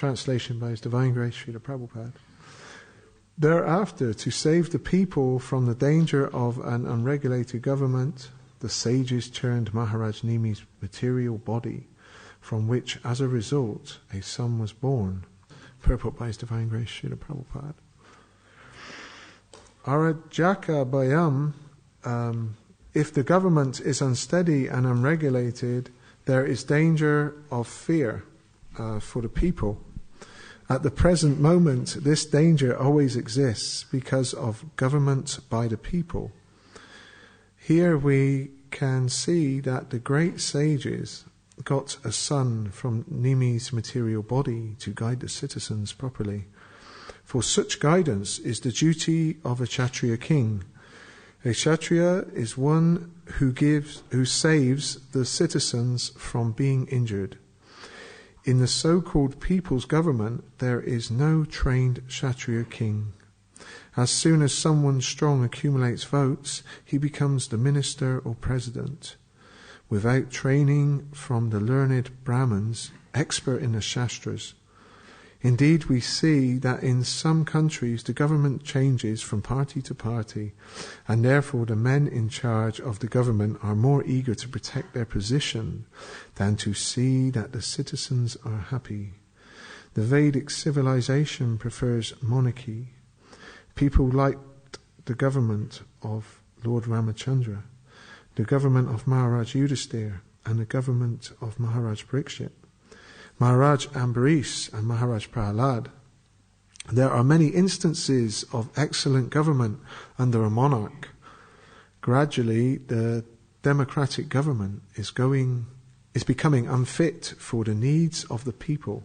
Translation by His Divine Grace Srila Prabhupada. Thereafter, to save the people from the danger of an unregulated government, the sages turned Maharaj Nimi's material body, from which, as a result, a son was born. Purport by His Divine Grace Srila Prabhupada. Arajaka Bayam, if the government is unsteady and unregulated, there is danger of fear for the people. At the present moment, this danger always exists because of government by the people. Here we can see that the great sages got a son from Nimi's material body to guide the citizens properly. For such guidance is the duty of a Kshatriya king. A Kshatriya is one who saves the citizens from being injured. In the so-called people's government, there is no trained Kshatriya king. As soon as someone strong accumulates votes, he becomes the minister or president. Without training from the learned Brahmins, expert in the Shastras. Indeed, we see that in some countries the government changes from party to party, and therefore the men in charge of the government are more eager to protect their position than to see that the citizens are happy. The Vedic civilization prefers monarchy. People liked the government of Lord Ramachandra, the government of Maharaj Yudhisthira, and the government of Maharaj Parikshit. Maharaj Ambarish and Maharaj Prahlad. There are many instances of excellent government under a monarch. Gradually, the democratic government is becoming unfit for the needs of the people,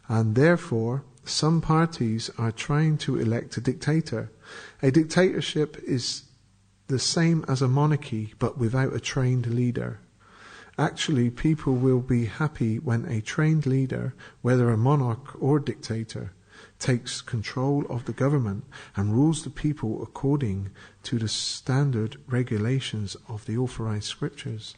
and therefore some parties are trying to elect a dictator. A dictatorship is the same as a monarchy, but without a trained leader. Actually, people will be happy when a trained leader, whether a monarch or dictator, takes control of the government and rules the people according to the standard regulations of the authorized scriptures.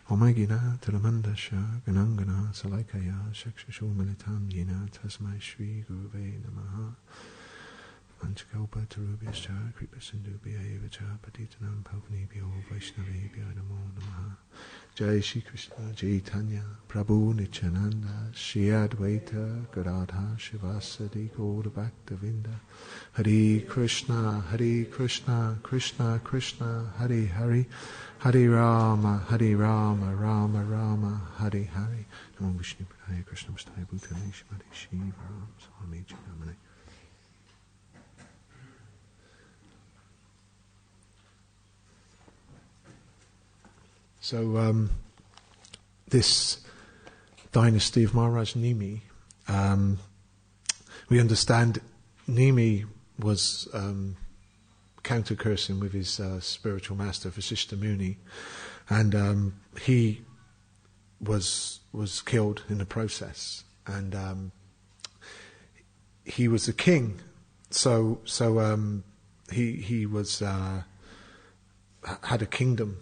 Omagina Taramandasha Ganangana Salaikaya Shakshashu Militam Yina Tasmai Shri Guruve Namaha Panchakalpa Tarubhyascha Kripa Sindhubhya Evacha Patitanam Pavanebhyo Vaishnavebhyo Namo Namaha. Jai Shri Krishna Chaitanya Prabhu Nityananda Shri Advaita Gadadha Shivasadi Gaura Bhaktavinda Hare Krishna Krishna Krishna Hare Hare Hare Rama Rama Rama Hare Hare. Namo Vishnu Padaya Krishna Vastaya Bhutale Shrimati Shri Ram Swami Chidamani. So this dynasty of Maharaj Nimi, we understand Nimi was counter-cursing with his spiritual master Vasishtha Muni, and he was killed in the process, and he was the king, so he was had a kingdom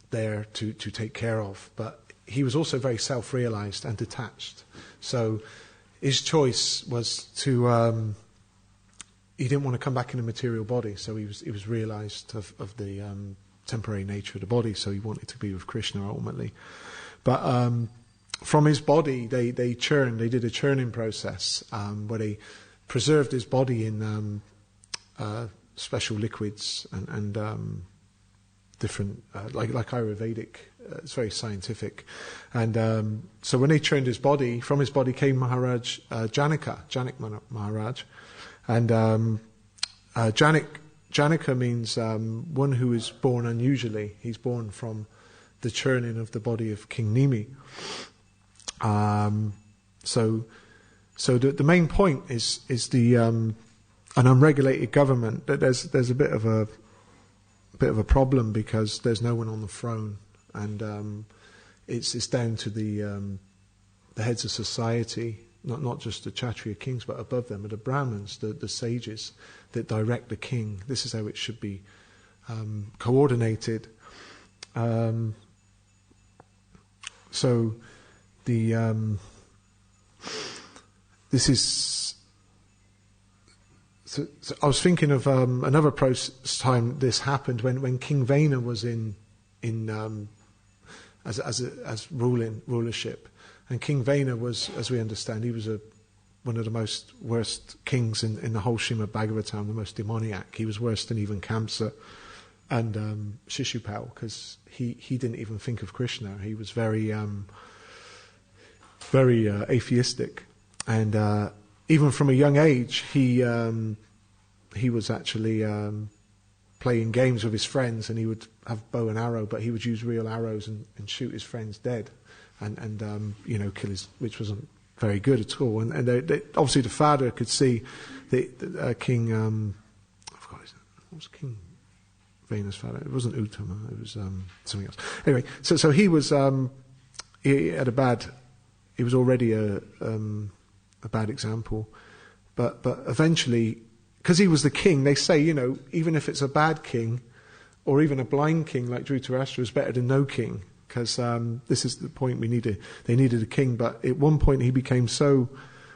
there to take care of, but he was also very self-realized and detached. So his choice was to he didn't want to come back in a material body, so he was realized of the temporary nature of the body, so he wanted to be with Krishna ultimately. But from his body they did a churning process where they preserved his body in special liquids and different, like Ayurvedic, it's very scientific. And so when they churned his body, from his body came Maharaj Janak Maharaj. And Janaka means one who is born unusually. He's born from the churning of the body of King Nimi. So the main point is the an unregulated government. That there's a bit of a problem because there's no one on the throne, and it's down to the heads of society, not just the Kshatriya kings, but above them are the Brahmins, the sages that direct the king. This is how it should be coordinated. So the this is. So I was thinking of another time this happened when King Vena was in as rulership, and King Vena was, as we understand, he was one of the worst kings in the whole Srimad Bhagavatam, the most demoniac. He was worse than even Kamsa and Shishupal, because he didn't even think of Krishna. He was very atheistic, and even from a young age, he was actually playing games with his friends, and he would have bow and arrow, but he would use real arrows and shoot his friends dead, and kill which wasn't very good at all. And they, obviously the father could see the King. I forgot his name. What was King Vena's father? It wasn't Uttama. It was something else. Anyway, so he was he had a bad. He was already a bad example, but eventually, because he was the king, they say, even if it's a bad king, or even a blind king like Dhritarashtra, is better than no king, because this is the point we needed. They needed a king, but at one point he became so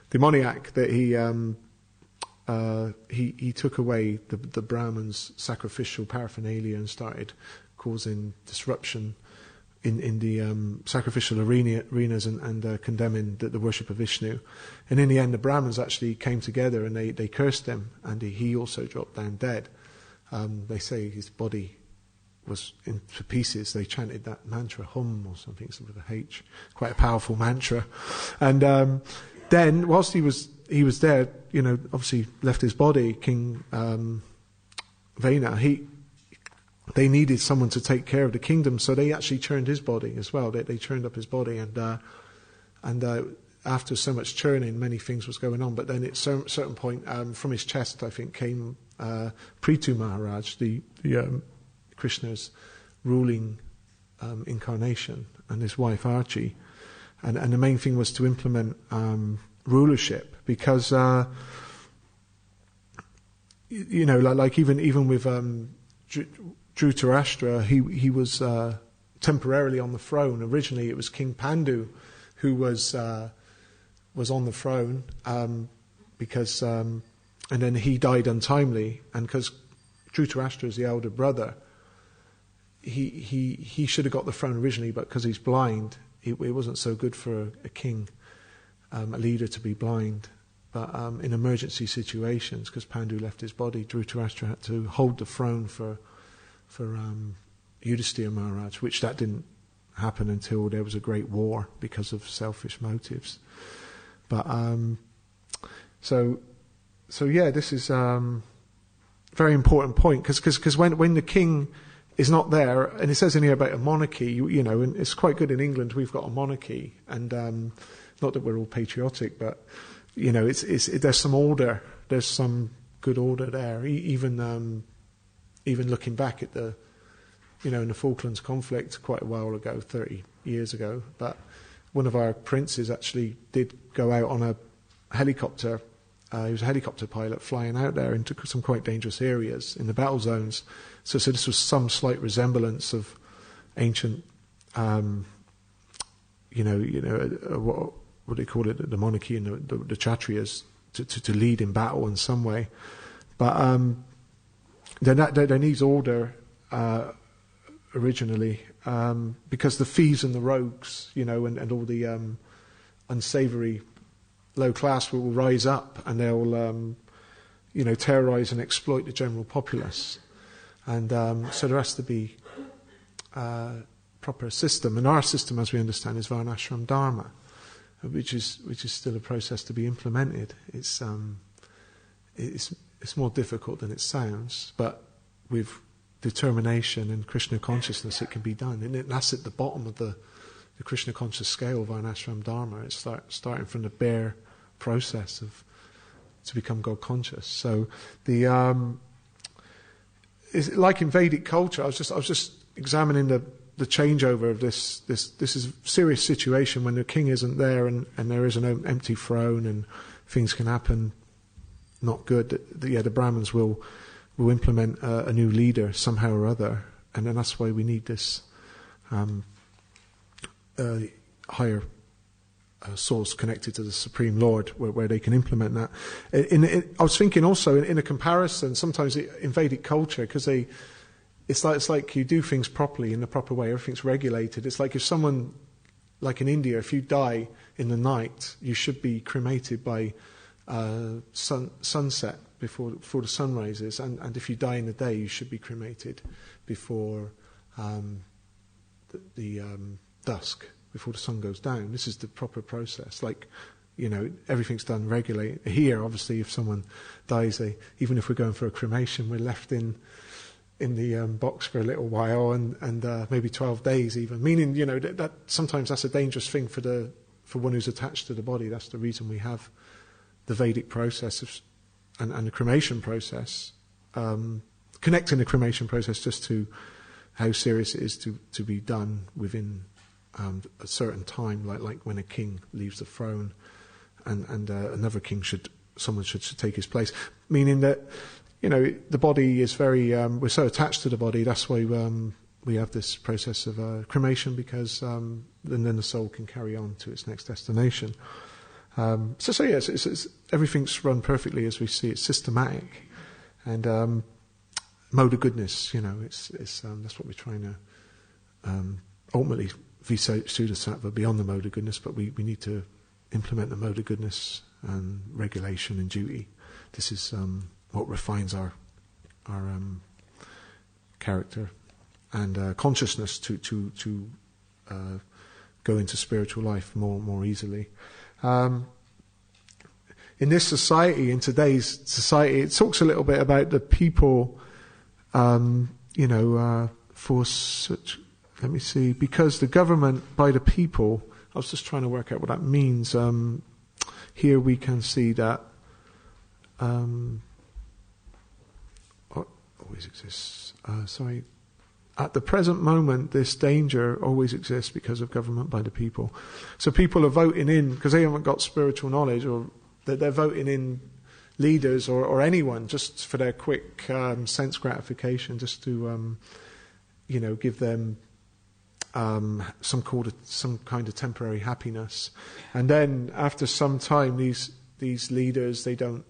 demoniac that he took away the Brahmins' sacrificial paraphernalia and started causing disruption in the sacrificial arenas and condemning the worship of Vishnu. And in the end, the Brahmins actually came together and they cursed him, and he also dropped down dead. They say his body was into pieces. They chanted that mantra, Hum or something with a H, quite a powerful mantra. And then, whilst he was there, obviously left his body, King Vena, they needed someone to take care of the kingdom, so they actually churned his body as well. They churned up his body, and after so much churning, many things was going on. But then at a certain point, from his chest, I think, came Prithu Maharaj, the Krishna's ruling incarnation, and his wife Archie. And the main thing was to implement rulership, because like even with Dhritarashtra, he was temporarily on the throne. Originally, it was King Pandu who was on the throne, because and then he died untimely, and because Dhritarashtra is the elder brother, he should have got the throne originally, but because he's blind, it wasn't so good for a king, a leader, to be blind. But in emergency situations, because Pandu left his body, Dhritarashtra had to hold the throne for Yudhisthira Maharaj, which that didn't happen until there was a great war because of selfish motives. But so yeah, this is very important point, because when the king is not there, and it says in here about a monarchy, and it's quite good in England. We've got a monarchy, and not that we're all patriotic, but there's some order, there's some good order there. Even looking back at the, in the Falklands conflict quite a while ago, 30 years ago, but one of our princes actually did go out on a helicopter. He was a helicopter pilot flying out there into some quite dangerous areas in the battle zones. So this was some slight resemblance of ancient, what do they call it, the monarchy and the Kshatriyas to lead in battle in some way. But there needs order originally, because the thieves and the rogues, and all the unsavoury low class will rise up, and they'll terrorise and exploit the general populace. And so there has to be proper system, and our system, as we understand, is Varnashram Dharma, which is still a process to be implemented. It's more difficult than it sounds, but with determination and Krishna consciousness, it can be done. And that's at the bottom of the Krishna conscious scale of Varnashram Dharma. It's starting from the bare process to become God conscious. So it's like in Vedic culture. I was just examining the changeover of this. This is a serious situation when the king isn't there, and there is an empty throne, and things can happen not good. The Brahmins will implement a new leader somehow or other, and then that's why we need this higher source connected to the Supreme Lord, where they can implement that. I was thinking also in a comparison, sometimes in Vedic culture, because it's like you do things properly in the proper way, everything's regulated. It's like if someone, like in India, if you die in the night, you should be cremated by sunset before the sun rises, and if you die in the day, you should be cremated before the dusk, before the sun goes down. This is the proper process. Like, everything's done regularly. Here, obviously, if someone dies, even if we're going for a cremation, we're left in the box for a little while, and maybe 12 days even. Meaning, that sometimes that's a dangerous thing for one who's attached to the body. That's the reason we have the Vedic process and the cremation process, connecting the cremation process just to how serious it is to be done within a certain time, like when a king leaves the throne, and another king someone should take his place. Meaning that the body is very we're so attached to the body. That's why we have this process of cremation, because then the soul can carry on to its next destination. So yes, it's everything's run perfectly as we see. It's systematic, and mode of goodness. It's that's what we're trying to ultimately Sudasattva beyond the mode of goodness. But we need to implement the mode of goodness and regulation and duty. This is what refines our character and consciousness to go into spiritual life more easily. In this society, in today's society, it talks a little bit about the people, for such, let me see, because the government by the people, I was just trying to work out what that means. Here we can see that always exists. At the present moment, this danger always exists because of government by the people. So people are voting in, because they haven't got spiritual knowledge, or they're voting in leaders or anyone just for their quick sense gratification, just to give them some kind of temporary happiness. And then after some time, these leaders, they don't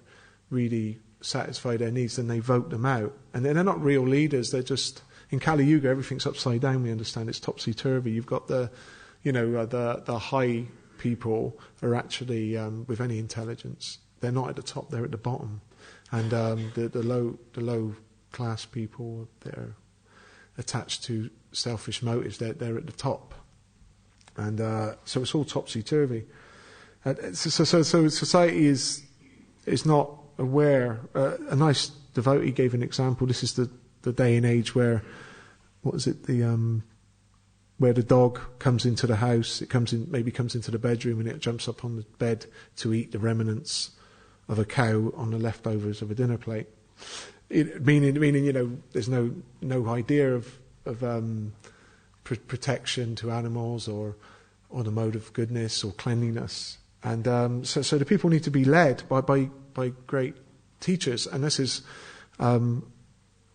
really satisfy their needs, then they vote them out. And they're not real leaders, they're just... In Kali Yuga, everything's upside down. We understand it's topsy-turvy. You've got the high people are actually with any intelligence. They're not at the top; they're at the bottom. And the low class people, they're attached to selfish motives. They're at the top. And so it's all topsy-turvy. So society is not aware. A nice devotee gave an example. This is the day and age where, where the dog comes into the house, it comes into the bedroom, and it jumps up on the bed to eat the remnants of a cow on the leftovers of a dinner plate. Meaning, there's no idea of protection to animals or the mode of goodness or cleanliness, and so the people need to be led by great teachers, and this is.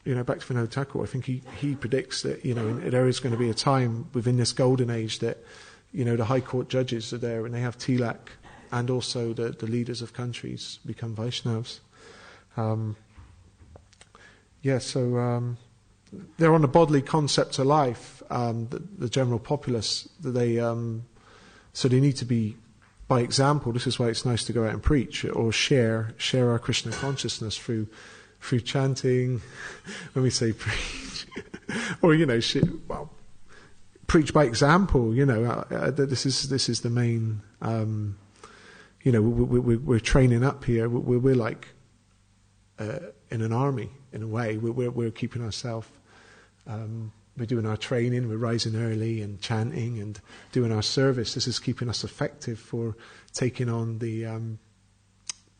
Back to Vinod Thakur, I think he predicts that, there is going to be a time within this golden age that, the high court judges are there and they have tilak, and also the leaders of countries become Vaishnavas. So they're on the bodily concept of life, the general populace, so they need to be, by example. This is why it's nice to go out and preach or share our Krishna consciousness through chanting, when we say preach, or preach by example. This is the main. We're training up here. We're like in an army in a way. We're keeping ourselves. We're doing our training. We're rising early and chanting and doing our service. This is keeping us effective for taking on the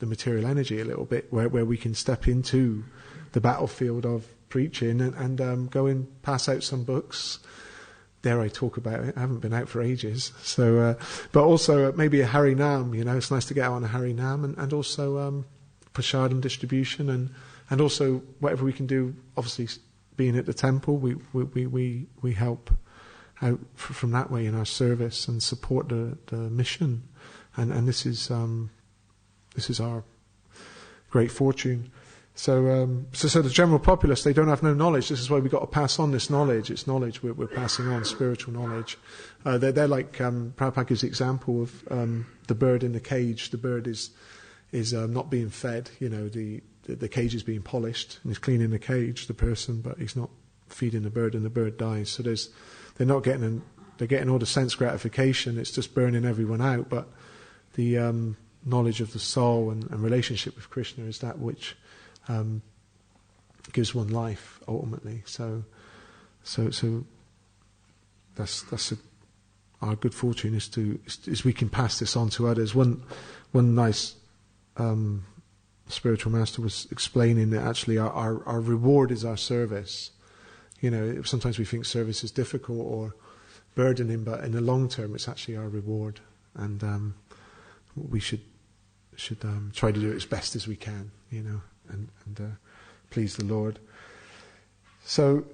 material energy a little bit, where we can step into the battlefield of preaching and go and pass out some books. Dare I talk about it? I haven't been out for ages. So, but also maybe a Harinam. It's nice to get out on a Harinam, and also prasadam distribution, and also whatever we can do. Obviously, being at the temple, we help out from that way in our service and support the mission. and this is our great fortune. So the general populace, they don't have no knowledge. This is why we've got to pass on this knowledge. It's knowledge we're passing on, spiritual knowledge. They're like, Prabhupada gives the example of the bird in the cage. The bird is not being fed. The cage is being polished, and he's cleaning the cage, the person, but he's not feeding the bird, and the bird dies. So they're getting all the sense gratification. It's just burning everyone out. But the knowledge of the soul and relationship with Krishna is that which gives one life ultimately. So that's our good fortune is we can pass this on to others. One nice spiritual master was explaining that actually our reward is our service. Sometimes we think service is difficult or burdening, but in the long term, it's actually our reward, and we should try to do it as best as we can, and please the Lord. So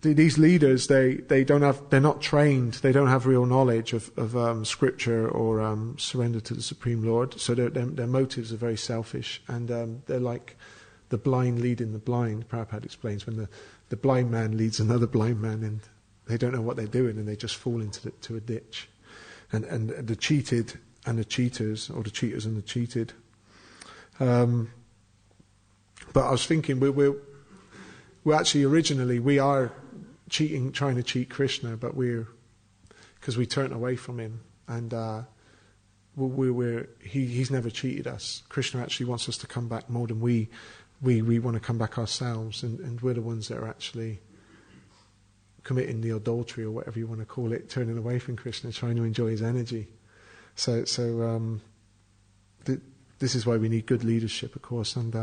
these leaders, they're not trained, they don't have real knowledge of scripture or surrender to the Supreme Lord. So their motives are very selfish, and they're like the blind leading the blind. Prabhupada explains when the blind man leads another blind man, and they don't know what they're doing, and they just fall into a ditch. And the cheated and the cheaters, or the cheaters and the cheated. But I was thinking, we're actually originally we are trying to cheat Krishna, but because we turned away from him, and he's never cheated us. Krishna actually wants us to come back more than we want to come back ourselves, and we're the ones that are actually committing the adultery, or whatever you want to call it, turning away from Krishna, trying to enjoy his energy. So this is why we need good leadership, of course, and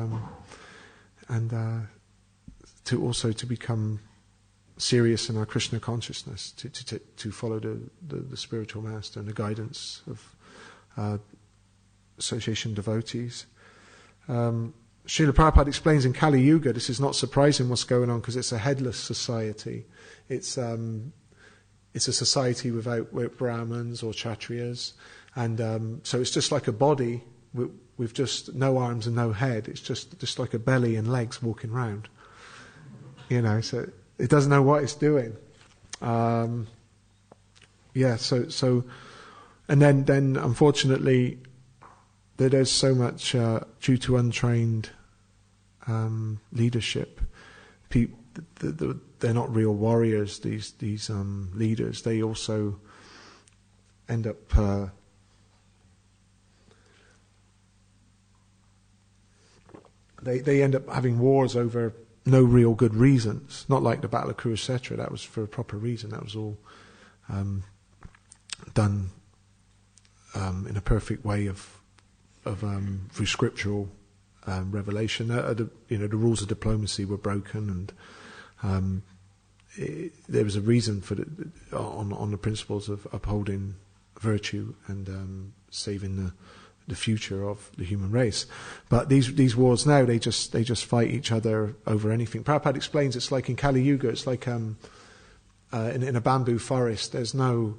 to also to become serious in our Krishna consciousness, to follow the spiritual master and the guidance of association devotees. Srila Prabhupada explains in Kali Yuga, this is not surprising what's going on, because it's a headless society. It's a society without Brahmins or Kshatriyas, and so it's just like a body with just no arms and no head. It's just like a belly and legs walking around. So it doesn't know what it's doing. So and then unfortunately, there's so much due to untrained leadership. They're not real warriors. These leaders. They also end up they end up having wars over no real good reasons. Not like the Battle of Kurukshetra. That was for a proper reason. That was all done in a perfect way through scriptural revelation. The rules of diplomacy were broken, and there was a reason for on the principles of upholding virtue and saving the future of the human race. But these wars now, they just fight each other over anything. Prabhupada explains it's like in Kali Yuga. It's like in a bamboo forest. There's no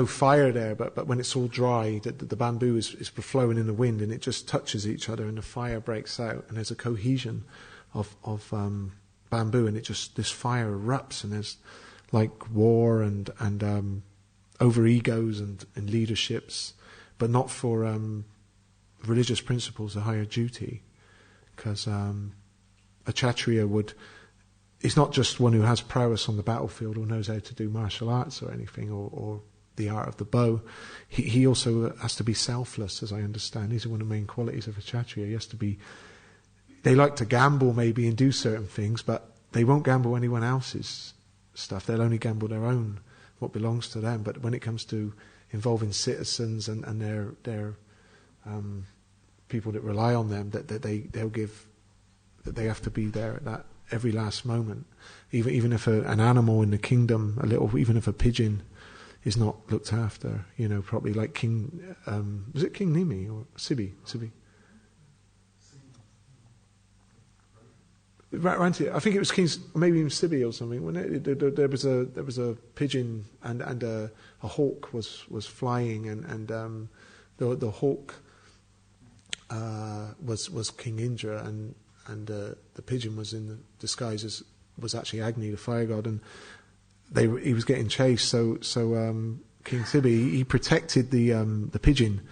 fire there, but when it's all dry, the bamboo is flowing in the wind, and it just touches each other, and the fire breaks out, and there's a cohesion of bamboo, and this fire erupts, and there's like war and over egos and leaderships, but not for religious principles, a higher duty, because a Kshatriya is not just one who has prowess on the battlefield or knows how to do martial arts or anything, or the art of the bow. He also has to be selfless, as I understand. These are one of the main qualities of a Kshatriya. He has to be. They like to gamble maybe and do certain things, but they won't gamble anyone else's stuff. They'll only gamble their own, what belongs to them. But when it comes to involving citizens and their people that rely on them, that they'll give, that they have to be there at that every last moment. Even if an animal in the kingdom, even if a pigeon is not looked after, probably like King, was it King Nimi or Sibi? I think it was King, maybe even Sibi or something. When there was a pigeon and a hawk was flying, and the hawk was King Indra, and the pigeon was in the disguise as was actually Agni, the fire god, and he was getting chased. So King Sibi, he protected the pigeon.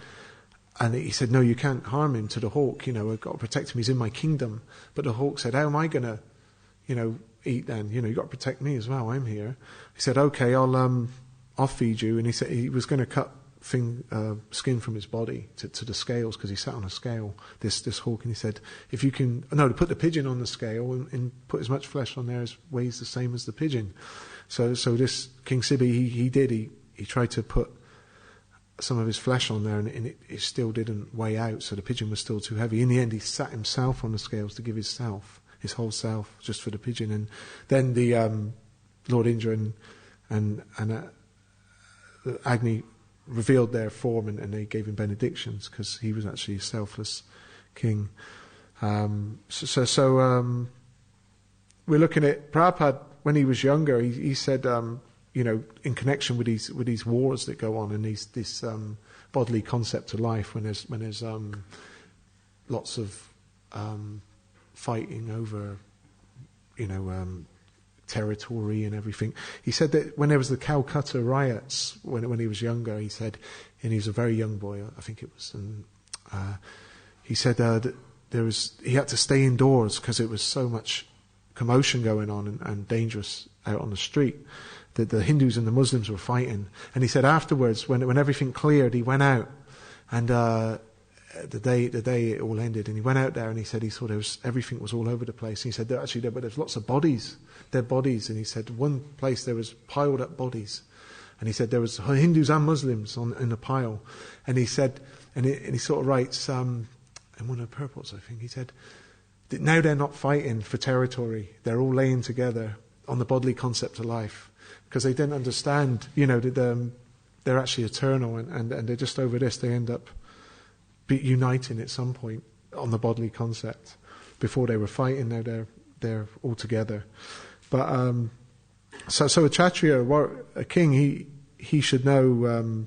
And he said, no, you can't harm him, to the hawk, I've got to protect him, he's in my kingdom. But the hawk said, how am I going to, eat then? You've got to protect me as well, I'm here. He said, okay, I'll feed you. And he said he was going to cut skin from his body to the scales, because he sat on a scale, this hawk. And he said, if you can, to put the pigeon on the scale and put as much flesh on there as weighs the same as the pigeon. So this King Sibi, he did, he tried to put some of his flesh on there, and it still didn't weigh out, so the pigeon was still too heavy. In the end, he sat himself on the scales to give his whole self, just for the pigeon. And then the Lord Indra and Agni revealed their form, and they gave him benedictions, because he was actually a selfless king. So we're looking at Prabhupada when he was younger. He said, in connection with these wars that go on, and this bodily concept of life, when there's lots of fighting over territory and everything. He said that when there was the Calcutta riots, when he was younger, he said, and he was a very young boy, I think it was, and he said that he had to stay indoors because it was so much commotion going on and dangerous out on the street. That the Hindus and the Muslims were fighting. And he said afterwards, when everything cleared, he went out, and the day it all ended, and he went out there, and he said he saw everything was all over the place. And he said there's lots of bodies, dead bodies. And he said one place there was piled up bodies, and he said there was Hindus and Muslims in a pile. And he said, and he sort of writes in one of the purports, I think, he said that now they're not fighting for territory; they're all laying together on the bodily concept of life. Because they didn't understand, that they're actually eternal, and they're just over this. They end up uniting at some point on the bodily concept. Before they were fighting, now they're all together. But so a Kshatriya, a king, he should know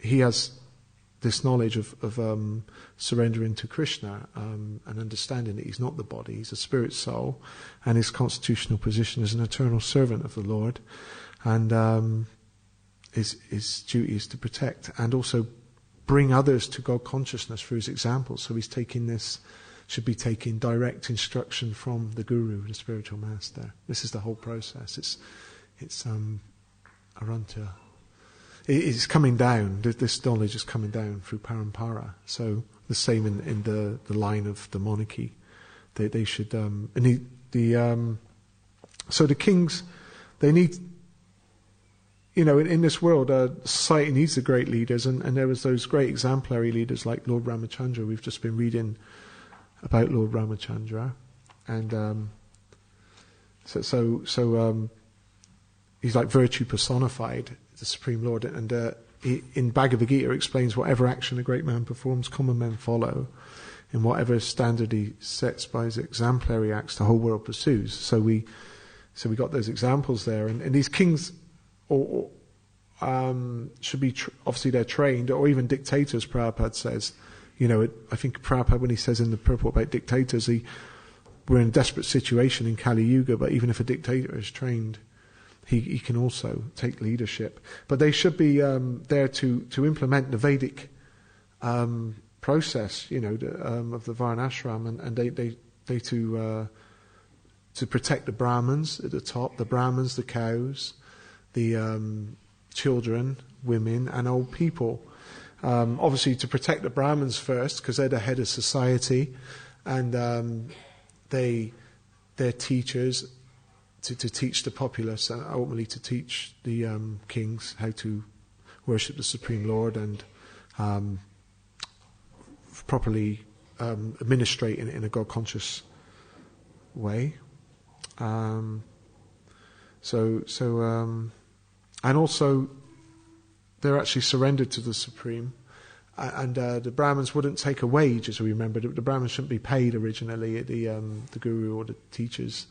he has this knowledge of surrendering to Krishna, and understanding that he's not the body, he's a spirit soul, and his constitutional position is an eternal servant of the Lord. And his duty is to protect and also bring others to God consciousness through his example. So should be taking direct instruction from the Guru, the spiritual master. This is the whole process. It's arunta. It's coming down. This knowledge is coming down through parampara. So the same in the line of the monarchy. They should so the kings, they need. In this world, society needs the great leaders, and there was those great exemplary leaders like Lord Ramachandra. We've just been reading about Lord Ramachandra, and so he's like virtue personified, the Supreme Lord. And in Bhagavad Gita explains whatever action a great man performs, common men follow, and whatever standard he sets by his exemplary acts, the whole world pursues. So we got those examples there, and these kings. Or should be obviously they're trained, or even dictators. Prabhupada says, I think Prabhupada, when he says in the purport about dictators, we're in a desperate situation in Kali Yuga, but even if a dictator is trained, he can also take leadership. But they should be there to implement the Vedic process, of the Varnashram, and they to protect the Brahmins at the top, the Brahmins, the cows, the children, women, and old people. Obviously, to protect the Brahmins first, because they're the head of society, and they're teachers to teach the populace, and ultimately to teach the kings how to worship the Supreme Lord and properly administrate in a God-conscious way. And also, they're actually surrendered to the Supreme, and the Brahmins wouldn't take a wage, as we remember. The Brahmins shouldn't be paid originally. The guru or the teachers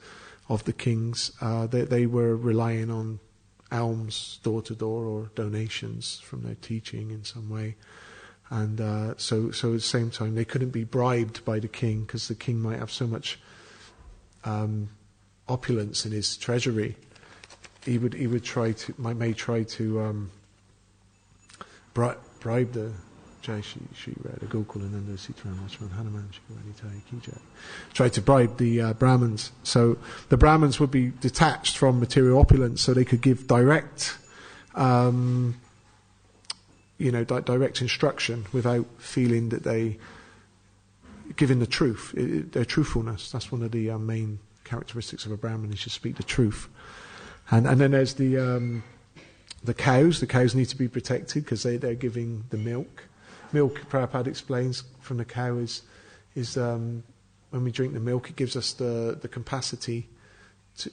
of the kings, they were relying on alms door to door or donations from their teaching in some way. And so at the same time, they couldn't be bribed by the king, because the king might have so much opulence in his treasury. He would try to bribe the Jai Shri Radha Gokulananda Sitaram Lachman Hanuman Shivarani Kijai. Try to bribe the Brahmins. So the Brahmins would be detached from material opulence, so they could give direct direct instruction without feeling that they giving the truth, their truthfulness. That's one of the main characteristics of a Brahmin, is to speak the truth. And then there's the cows. The cows need to be protected because they're giving the milk. Milk, Prabhupada explains, from the cow is when we drink the milk, it gives us the capacity to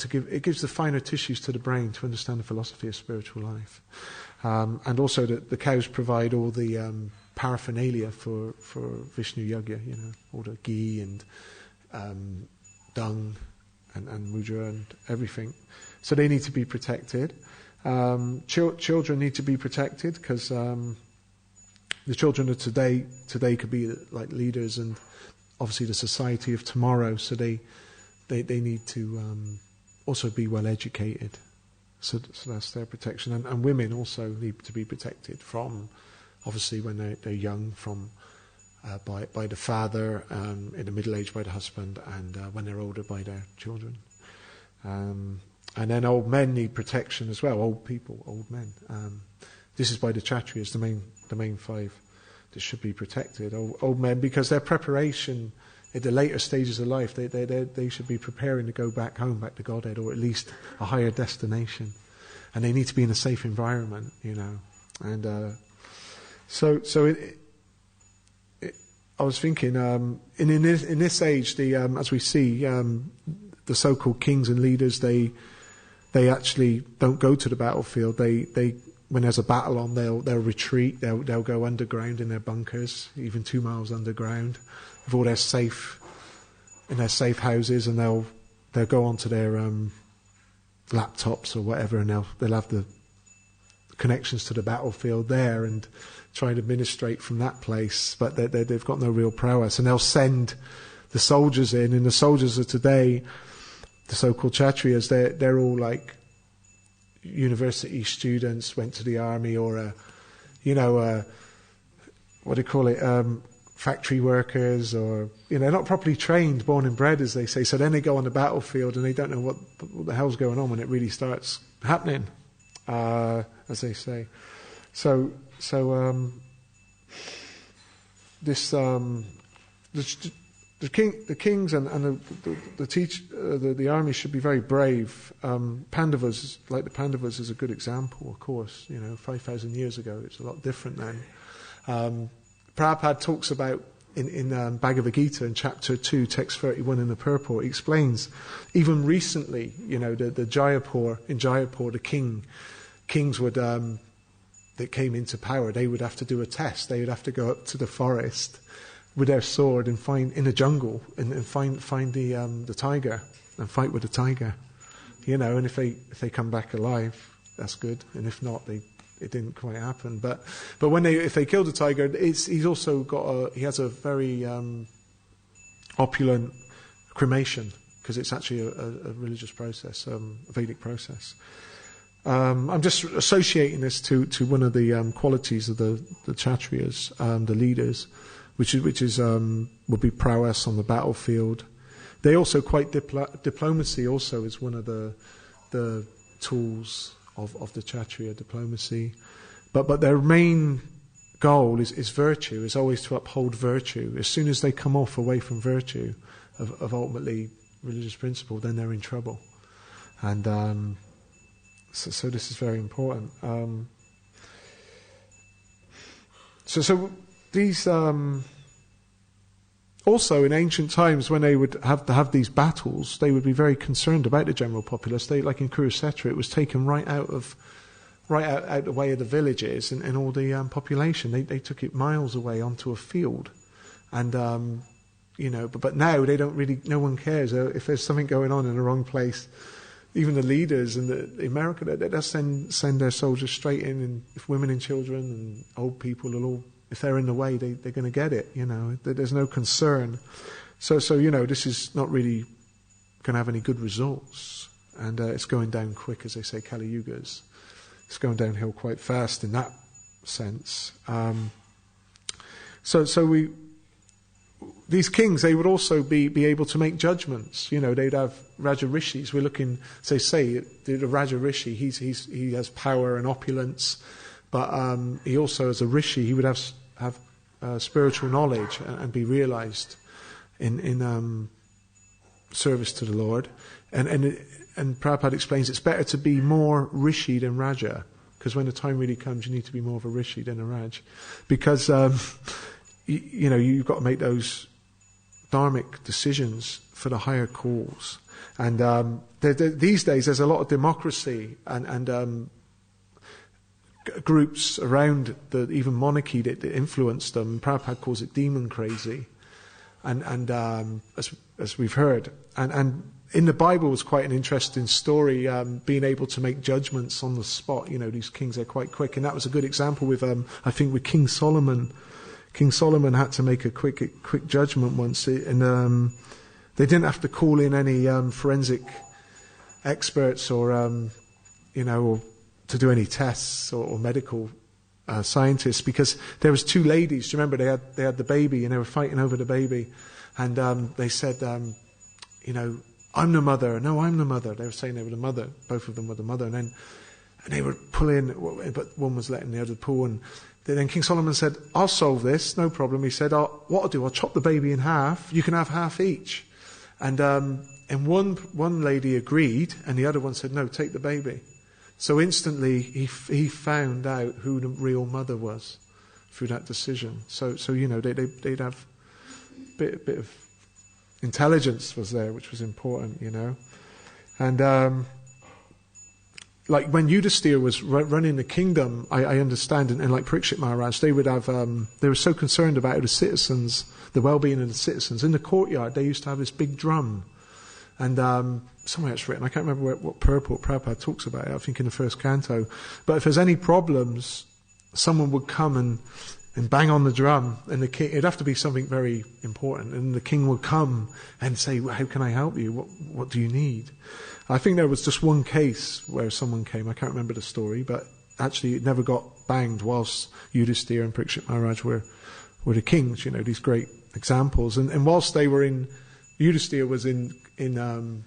give. It gives the finer tissues to the brain to understand the philosophy of spiritual life. And also the cows provide all the paraphernalia for Vishnu Yagya, all the ghee and dung and mudra and everything. So they need to be protected. Children need to be protected, because the children of today could be like leaders and obviously the society of tomorrow. So they need to also be well educated. So that's their protection. And women also need to be protected from, obviously when they're young, from by the father, in the middle age by the husband, and when they're older by their children. And then old men need protection as well. Old people, old men. This is by the Kshatriyas, the main five that should be protected. Old men, because their preparation at the later stages of life, they should be preparing to go back home, back to Godhead, or at least a higher destination, and they need to be in a safe environment, And so I was thinking, in this age, as we see, the so-called kings and leaders, they actually don't go to the battlefield. They when there's a battle on, they'll retreat. They'll go underground in their bunkers, even 2 miles underground, with all their safe houses, and they'll go onto their laptops or whatever, and they'll have the connections to the battlefield there and try to administrate from that place. But they've got no real prowess, and they'll send the soldiers in. And the soldiers of today, the so-called Kshatriyas, they're all like university students, went to the army, or what do you call it, factory workers, or not properly trained, born and bred, as they say. So then they go on the battlefield and they don't know what the hell's going on when it really starts happening, as they say. So the kings and the army should be very brave. Pandavas, like the Pandavas, is a good example, of course. 5,000 years ago, it's a lot different then. Prabhupada talks about in Bhagavad Gita in chapter 2, text 31 in the purport, he explains even recently, the Jaipur, the kings would that came into power, they would have to do a test. They would have to go up to the forest with their sword and find in the jungle and find the tiger and fight with the tiger, And if they come back alive, that's good. And if not, it didn't quite happen. But if they kill the tiger, he has a very opulent cremation, because it's actually a religious process, a Vedic process. I'm just associating this to one of the qualities of the Kshatriyas, the leaders, which would be prowess on the battlefield. They also diplomacy also is one of the tools of the Kshatriya, diplomacy. But their main goal is virtue, is always to uphold virtue. As soon as they come away from virtue, of ultimately religious principle, then they're in trouble. And so this is very important. So these also in ancient times, when they would have to have these battles, they would be very concerned about the general populace. Like in Kurukshetra, it was taken right out of right out the way of the villages and all the population. They took it miles away onto a field. And, but now they don't really, no one cares. If there's something going on in the wrong place, even the leaders in America, they'll send their soldiers straight in, and if women and children and old people are all, if they're in the way, they're going to get it, There's no concern. So this is not really going to have any good results. And it's going down quick, as they say, Kali Yugas. It's going downhill quite fast in that sense. These kings, they would also be able to make judgments. They'd have Raja Rishis. We're looking, say the Raja Rishi, he has power and opulence, but he also, as a Rishi, he would have spiritual knowledge and be realized in service to the Lord. And Prabhupada explains it's better to be more Rishi than Raja, because when the time really comes, you need to be more of a Rishi than a Raj, because you've got to make those dharmic decisions for the higher cause. And these days there's a lot of democracy and groups around even monarchy that influence them. Prabhupada calls it demon crazy, and as we've heard, and in the Bible was quite an interesting story, being able to make judgments on the spot. These kings are quite quick, and that was a good example with I think with King Solomon. King Solomon had to make a quick judgment once, and they didn't have to call in any forensic experts or to do any tests or medical scientists, because there was two ladies. Do you remember they had the baby and they were fighting over the baby, and they said, I'm the mother. No, I'm the mother. They were saying they were the mother. Both of them were the mother, and they were pulling, but one was letting the other pull, and then King Solomon said, I'll solve this, no problem. He said, what I'll do, I'll chop the baby in half. You can have half each. And one lady agreed, and the other one said, no, take the baby. So instantly he found out who the real mother was through that decision. So they'd have a bit of intelligence was there, which was important, And like when Yudhisthira was running the kingdom, I understand, and like Parikshit Maharaj, they would have, they were so concerned about the well-being of the citizens. In the courtyard, they used to have this big drum, and somewhere it's written, I can't remember what purport Prabhupada talks about it, I think in the first canto, but if there's any problems, someone would come and bang on the drum, and the king, it'd have to be something very important, and the king would come and say, how can I help you? What do you need? I think there was just one case where someone came, I can't remember the story, but actually it never got banged whilst Yudhisthira and Parikshit Maharaj were the kings, these great examples. And whilst they were Yudhisthira was on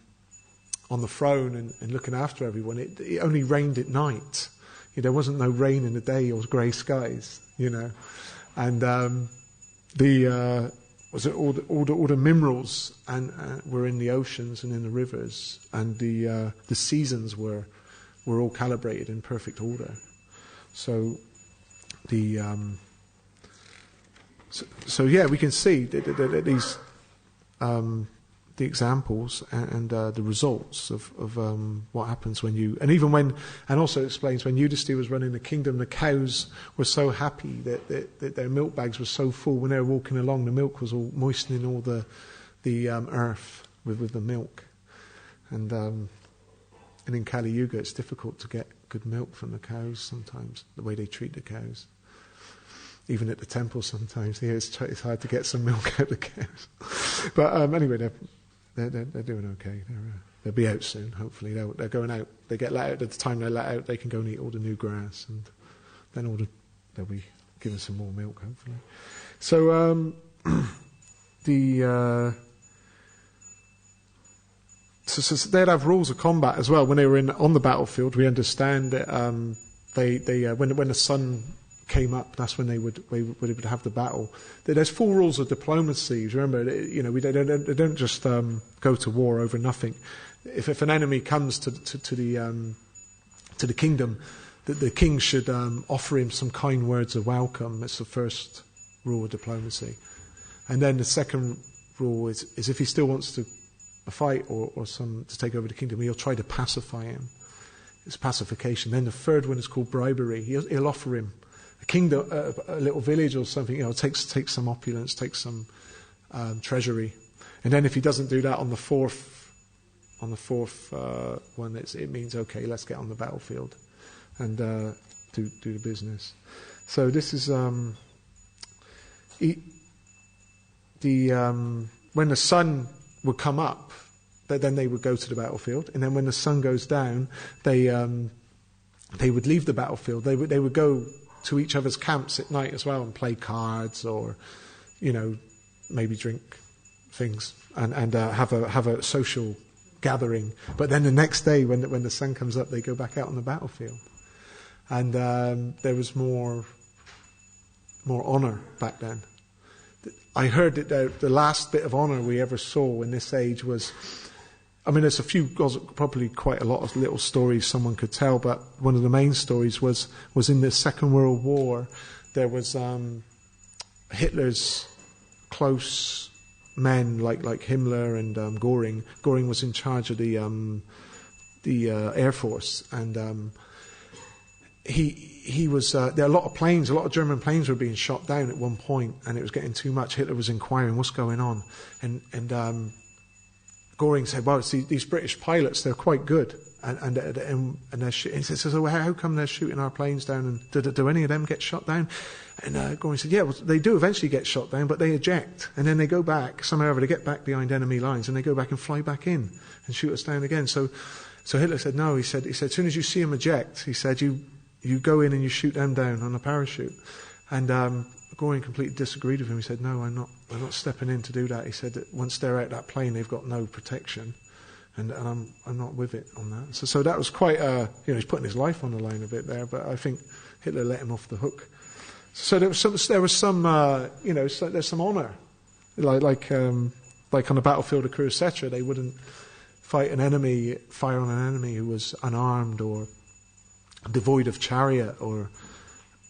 the throne and looking after everyone, it only rained at night. There wasn't no rain in the day, it was grey skies, And all the minerals were in the oceans and in the rivers, and the seasons were all calibrated in perfect order. So we can see that these the examples and the results of what happens when you, and also explains when Yudhisthira was running the kingdom, the cows were so happy that their milk bags were so full. When they were walking along, the milk was all moistening all the earth with the milk. And in Kali Yuga, it's difficult to get good milk from the cows sometimes, the way they treat the cows. Even at the temple sometimes, here it's hard to get some milk out of the cows. But anyway, they're doing okay. They'll be out soon, hopefully. They're going out. They get let out. At the time they're let out, they can go and eat all the new grass, and then they'll be given some more milk, hopefully. So so they'd have rules of combat as well. When they were on the battlefield, we understand that when the sun came up, that's when they would have the battle. There's 4 rules of diplomacy. Remember, they don't just go to war over nothing. If an enemy comes to the kingdom, the king should offer him some kind words of welcome. That's the first rule of diplomacy. And then the second rule is if he still wants to fight or to take over the kingdom, he'll try to pacify him. It's pacification. Then the third one is called bribery. He'll offer him a kingdom, a little village or something. Take some opulence, take some treasury. And then if he doesn't do that on the fourth one, it means, okay, let's get on the battlefield and do the business. So this is when the sun would come up, then they would go to the battlefield, and then when the sun goes down, they would leave the battlefield. They would go to each other's camps at night as well and play cards, or maybe drink things and have a social gathering. But then the next day, when the sun comes up, they go back out on the battlefield, and there was more honor back then. I heard that the last bit of honor we ever saw in this age was, there's a few, probably quite a lot of little stories someone could tell, but one of the main stories was in the Second World War. There was Hitler's close men like Himmler and Göring. Göring was in charge of the Air Force, and he was. There are a lot of German planes were being shot down at one point, and it was getting too much. Hitler was inquiring what's going on, and Göring said, "Well, see, these British pilots, they're quite good, and they're shooting." He says, "So how come they're shooting our planes down? And do any of them get shot down?" And Göring said, "Yeah, well, they do eventually get shot down, but they eject, and then they go back somehow. They get back behind enemy lines, and they go back and fly back in and shoot us down again." So Hitler said, "No." He said, as soon as you see them eject, he said, you go in and you shoot them down on a parachute. And Göring completely disagreed with him. He said, "No, I'm not stepping in to do that." He said that once they're out that plane, they've got no protection, and I'm not with it on that. So that was quite he's putting his life on the line a bit there, but I think Hitler let him off the hook. So there was some there's some honor, like on the battlefield of Kurukshetra, they wouldn't fire on an enemy who was unarmed or devoid of chariot or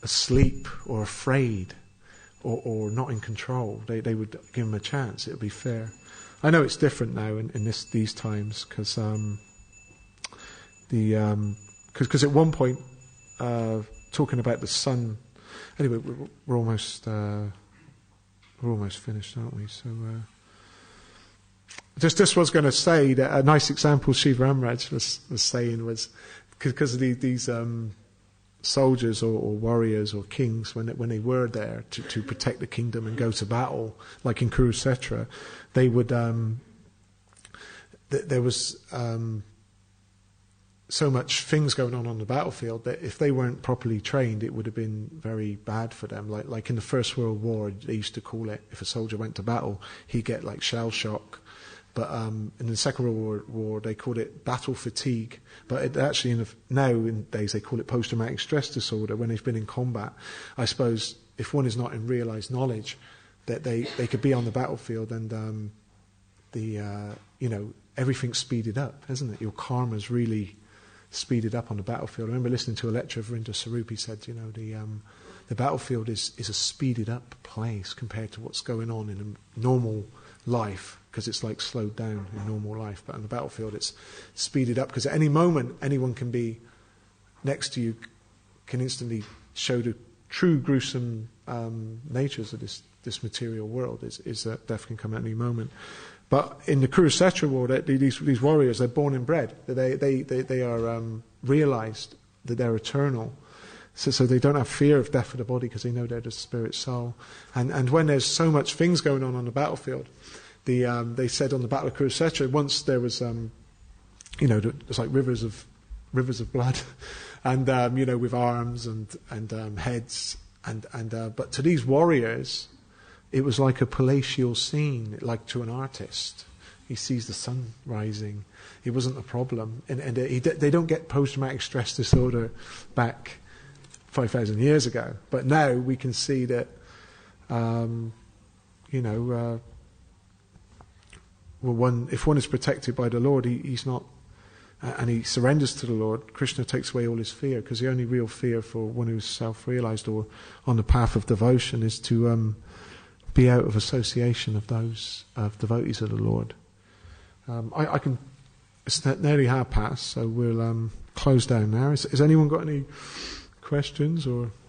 asleep or afraid or not in control. They would give him a chance. It would be fair. I know it's different now in these times, because at one point talking about the sun. Anyway, we're almost finished, aren't we? So just was going to say that a nice example Shiva Amraj was saying was because of these soldiers or warriors or kings, when they were there to protect the kingdom and go to battle, like in Kurukshetra, they would there was so much things going on the battlefield that if they weren't properly trained, it would have been very bad for them. Like in the First World War, they used to call it, if a soldier went to battle, he'd get like shell shock. But in the Second World War, they called it battle fatigue. But nowadays they call it post-traumatic stress disorder when they've been in combat. I suppose if one is not in realised knowledge, that they could be on the battlefield and everything's speeded up, hasn't it? Your karma's really speeded up on the battlefield. I remember listening to a lecture of Vrinda Sarup. He said, the battlefield is a speeded up place compared to what's going on in a normal life, because it's like slowed down in normal life. But on the battlefield, it's speeded up, because at any moment, anyone can be next to you, can instantly show the true gruesome natures of this material world. Is that death can come at any moment. But in the Kurukshetra war, these warriors, they're born and bred. They are realized that they're eternal. So they don't have fear of death of the body, because they know they're the spirit soul. And when there's so much things going on the battlefield, they said on the Battle of Kurukshetra, once there was, it's like rivers of blood, and with arms and heads, but to these warriors, it was like a palatial scene, like to an artist. He sees the sun rising. It wasn't a problem. And they don't get post-traumatic stress disorder back 5,000 years ago. But now we can see that, if one is protected by the Lord, he's not, and he surrenders to the Lord, Krishna takes away all his fear, because the only real fear for one who's self-realized or on the path of devotion is to be out of association of those devotees of the Lord. It's nearly past, so we'll close down now. Has anyone got any questions or